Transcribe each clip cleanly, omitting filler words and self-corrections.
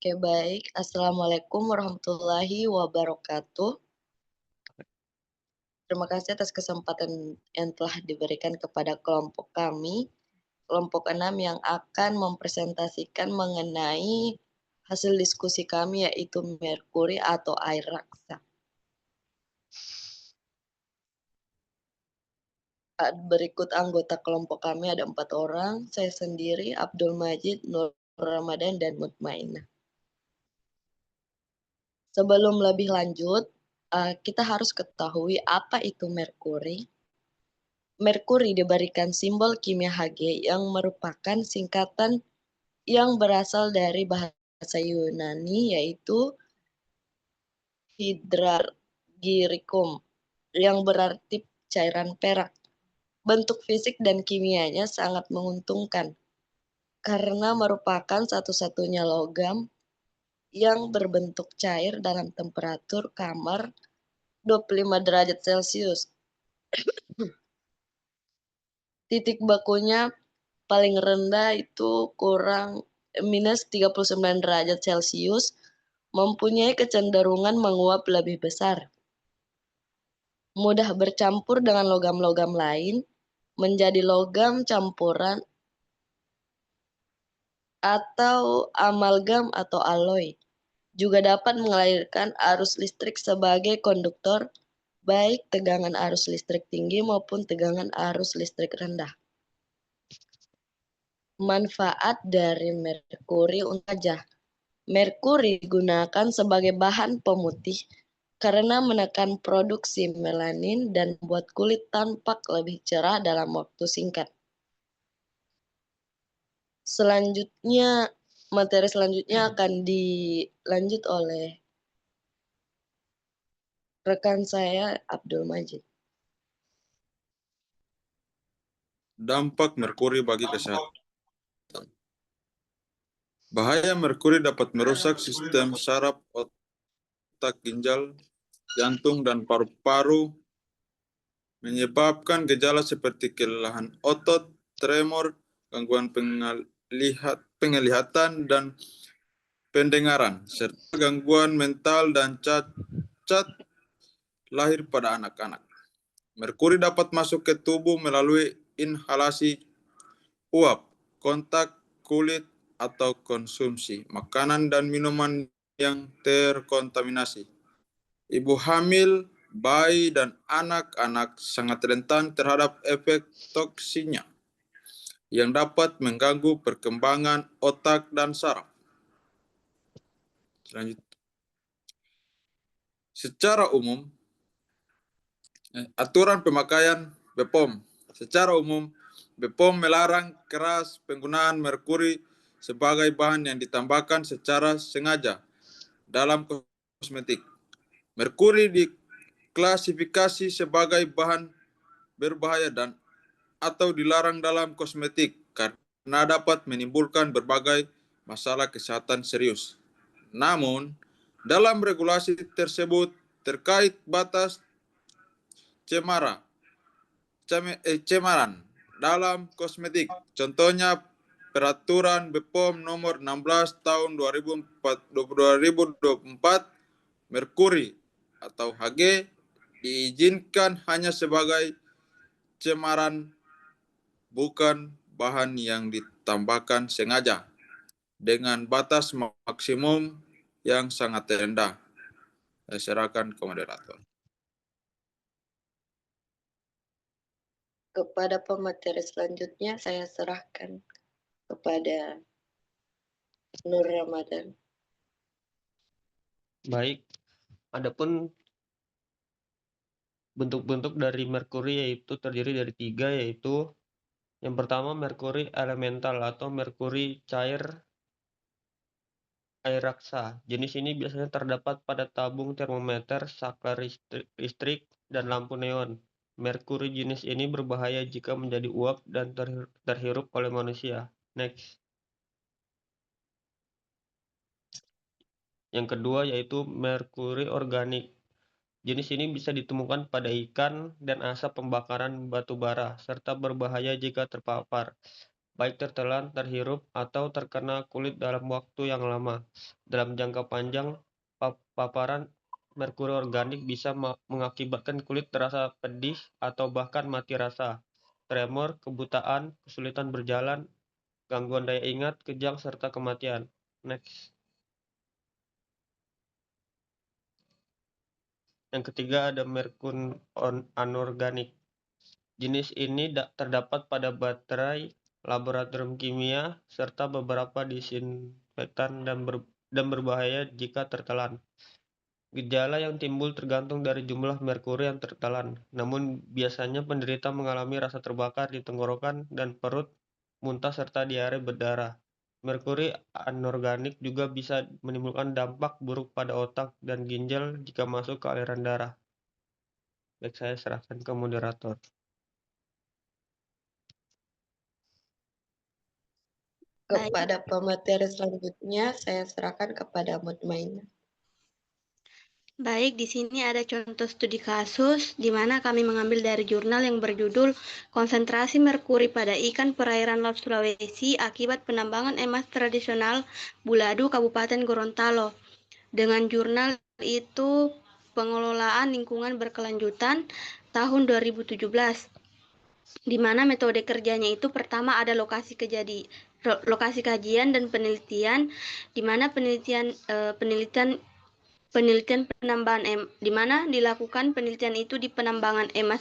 Oke, baik. Assalamualaikum warahmatullahi wabarakatuh. Terima kasih atas kesempatan yang telah diberikan kepada kelompok kami, kelompok 6 yang akan mempresentasikan mengenai hasil diskusi kami yaitu merkuri atau air raksa. Berikut anggota kelompok kami ada 4 orang, saya sendiri, Abdul Majid, Nur Ramadan, dan Mutmainah. Sebelum lebih lanjut, kita harus ketahui apa itu merkuri. Merkuri diberikan simbol kimia Hg yang merupakan singkatan yang berasal dari bahasa Yunani yaitu hydrargyricum yang berarti cairan perak. Bentuk fisik dan kimianya sangat menguntungkan karena merupakan satu-satunya logam yang berbentuk cair dalam temperatur kamar 25 derajat Celcius. Titik bakunya paling rendah itu kurang minus 39 derajat Celcius, mempunyai kecenderungan menguap lebih besar. Mudah bercampur dengan logam-logam lain, menjadi logam campuran atau amalgam atau alloy. Juga dapat mengalirkan arus listrik sebagai konduktor, baik tegangan arus listrik tinggi maupun tegangan arus listrik rendah. Manfaat dari merkuri untuk wajah. Merkuri digunakan sebagai bahan pemutih karena menekan produksi melanin dan membuat kulit tampak lebih cerah dalam waktu singkat. Selanjutnya, materi selanjutnya akan dilanjut oleh rekan saya, Abdul Majid. Dampak merkuri bagi kesehatan. Bahaya merkuri dapat merusak sistem saraf otak, ginjal, jantung, dan paru-paru, menyebabkan gejala seperti kelelahan otot, tremor, gangguan penglihatan dan pendengaran, serta gangguan mental dan cacat lahir pada anak-anak. Merkuri dapat masuk ke tubuh melalui inhalasi uap, kontak kulit, atau konsumsi makanan dan minuman yang terkontaminasi. Ibu hamil, bayi, dan anak-anak sangat rentan terhadap efek toksinnya yang dapat mengganggu perkembangan otak dan saraf. Selanjutnya, secara umum, aturan pemakaian BPOM. Secara umum, BPOM melarang keras penggunaan merkuri sebagai bahan yang ditambahkan secara sengaja dalam kosmetik. Merkuri diklasifikasi sebagai bahan berbahaya dan atau dilarang dalam kosmetik karena dapat menimbulkan berbagai masalah kesehatan serius. Namun, dalam regulasi tersebut terkait batas cemaran dalam kosmetik, contohnya Peraturan BPOM nomor 16 tahun 2024, merkuri atau Hg diizinkan hanya sebagai cemaran, bukan bahan yang ditambahkan sengaja, dengan batas maksimum yang sangat rendah. Saya serahkan ke moderator. Kepada pemateri selanjutnya, saya serahkan kepada Nur Ramadan. Baik, adapun bentuk-bentuk dari merkuri yaitu terdiri dari 3, yaitu yang pertama merkuri elemental atau merkuri cair air raksa. Jenis ini biasanya terdapat pada tabung termometer, saklar listrik, dan lampu neon. Merkuri jenis ini berbahaya jika menjadi uap dan terhirup oleh manusia. Next. Yang kedua yaitu merkuri organik. Jenis ini bisa ditemukan pada ikan dan asap pembakaran batu bara, serta berbahaya jika terpapar. baik tertelan, terhirup, atau terkena kulit dalam waktu yang lama. Dalam jangka panjang, paparan merkuri organik bisa mengakibatkan kulit terasa pedih atau bahkan mati rasa, tremor, kebutaan, kesulitan berjalan, gangguan daya ingat, kejang, serta kematian. Next. Yang ketiga ada merkuri anorganik. Jenis ini terdapat pada baterai, laboratorium kimia, serta beberapa disinfektan dan berbahaya jika tertelan. Gejala yang timbul tergantung dari jumlah merkuri yang tertelan, namun biasanya penderita mengalami rasa terbakar di tenggorokan dan perut, muntah serta diare berdarah. Merkuri anorganik juga bisa menimbulkan dampak buruk pada otak dan ginjal jika masuk ke aliran darah. Baik, saya serahkan ke moderator. Kepada pemateri selanjutnya, saya serahkan kepada Mutmainah. Baik, di sini ada contoh studi kasus di mana kami mengambil dari jurnal yang berjudul Konsentrasi Merkuri pada Ikan Perairan Laut Sulawesi Akibat Penambangan Emas Tradisional Buladu Kabupaten Gorontalo. Dengan jurnal itu Pengelolaan Lingkungan Berkelanjutan tahun 2017. Di mana metode kerjanya itu pertama ada lokasi kajian dan penelitian, di mana penelitian penambangan di mana dilakukan penelitian itu di penambangan emas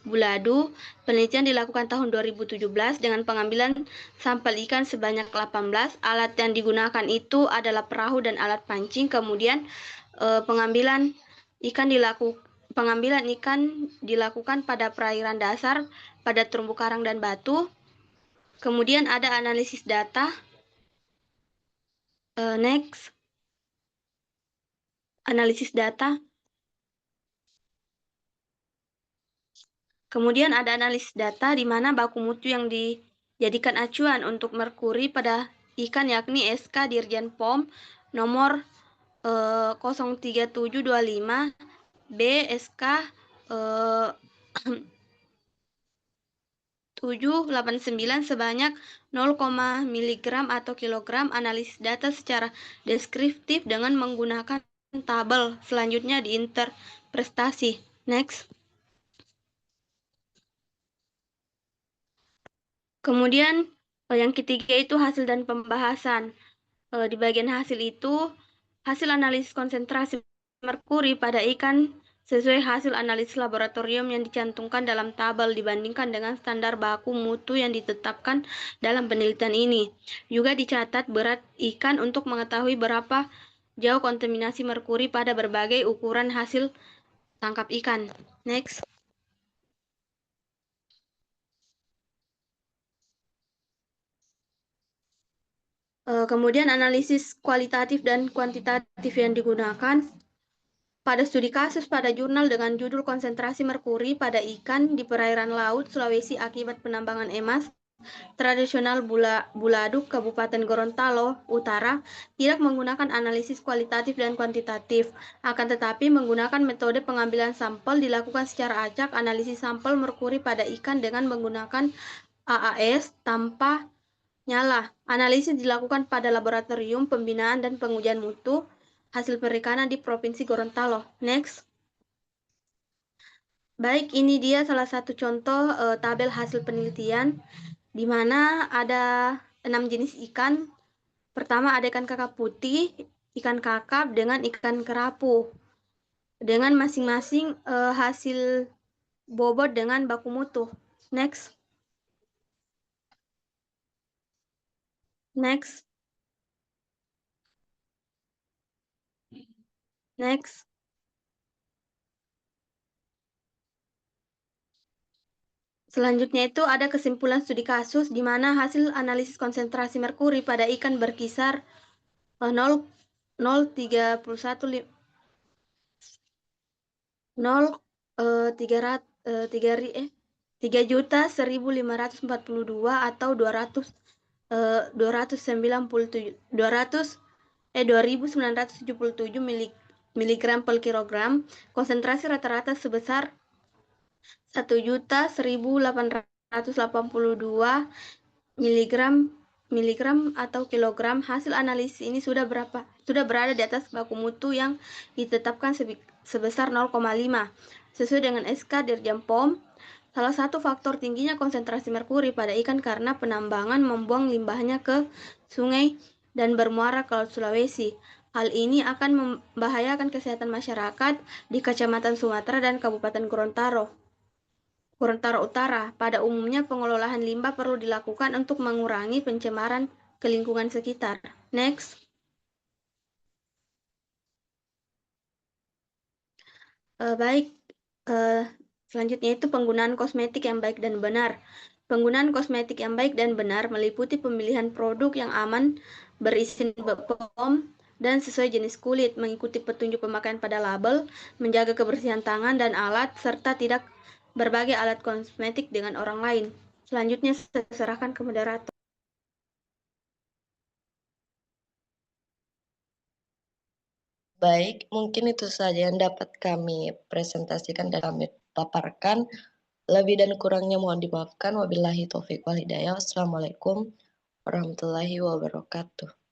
Buladu. Penelitian dilakukan tahun 2017 dengan pengambilan sampel ikan sebanyak 18. Alat yang digunakan itu adalah perahu dan alat pancing. Kemudian pengambilan ikan dilakukan pada perairan dasar, pada terumbu karang dan batu. Kemudian ada analisis data. Next. Analisis data. Kemudian ada analisis data di mana baku mutu yang dijadikan acuan untuk merkuri pada ikan yakni SK Dirjen POM nomor 03725 B SK 789 sebanyak 0, mg atau kilogram. Analisis data secara deskriptif dengan menggunakan tabel. Selanjutnya di interpretasi. Next. Kemudian yang ketiga itu hasil dan pembahasan. Di bagian hasil itu, hasil analisis konsentrasi merkuri pada ikan sesuai hasil analisis laboratorium yang dicantumkan dalam tabel dibandingkan dengan standar baku mutu yang ditetapkan dalam penelitian ini. Juga dicatat berat ikan untuk mengetahui berapa jauh kontaminasi merkuri pada berbagai ukuran hasil tangkap ikan. Next. Kemudian analisis kualitatif dan kuantitatif yang digunakan pada studi kasus pada jurnal dengan judul Konsentrasi Merkuri pada Ikan di Perairan Laut Sulawesi Akibat Penambangan Emas Tradisional Buladu Kabupaten Gorontalo Utara tidak menggunakan analisis kualitatif dan kuantitatif, akan tetapi menggunakan metode pengambilan sampel dilakukan secara acak. Analisis sampel merkuri pada ikan dengan menggunakan AAS tanpa nyala. Analisis dilakukan pada laboratorium pembinaan dan pengujian mutu hasil perikanan di Provinsi Gorontalo. Next. Baik, ini dia salah satu contoh tabel hasil penelitian di mana ada 6 jenis ikan. Pertama ada ikan kakap putih, ikan kakap dengan ikan kerapu dengan masing-masing hasil bobot dengan baku mutu. Next. Next. Next. Selanjutnya itu ada kesimpulan studi kasus di mana hasil analisis konsentrasi merkuri pada ikan berkisar 3.142 atau 2.977 mg per kilogram. Konsentrasi rata-rata sebesar 1.1.882 miligram atau kilogram. Hasil analisis ini sudah berada di atas baku mutu yang ditetapkan sebesar 0,5 sesuai dengan SK Dirjen POM. Salah satu faktor tingginya konsentrasi merkuri pada ikan karena penambangan membuang limbahnya ke sungai dan bermuara ke Laut Sulawesi. Hal ini akan membahayakan kesehatan masyarakat di Kecamatan Sumatera dan Kabupaten Gorontalo Utara. Pada umumnya pengelolaan limbah perlu dilakukan untuk mengurangi pencemaran ke lingkungan sekitar. Next. Selanjutnya itu penggunaan kosmetik yang baik dan benar. Penggunaan kosmetik yang baik dan benar meliputi pemilihan produk yang aman, berizin BPOM, dan sesuai jenis kulit, mengikuti petunjuk pemakaian pada label, menjaga kebersihan tangan dan alat, serta tidak berbagi alat kosmetik dengan orang lain. Selanjutnya saya serahkan ke moderator. Baik, mungkin itu saja yang dapat kami presentasikan dan kami paparkan. Lebih dan kurangnya mohon dimaafkan. Wabillahi taufiq wal hidayah. Wassalamualaikum warahmatullahi wabarakatuh.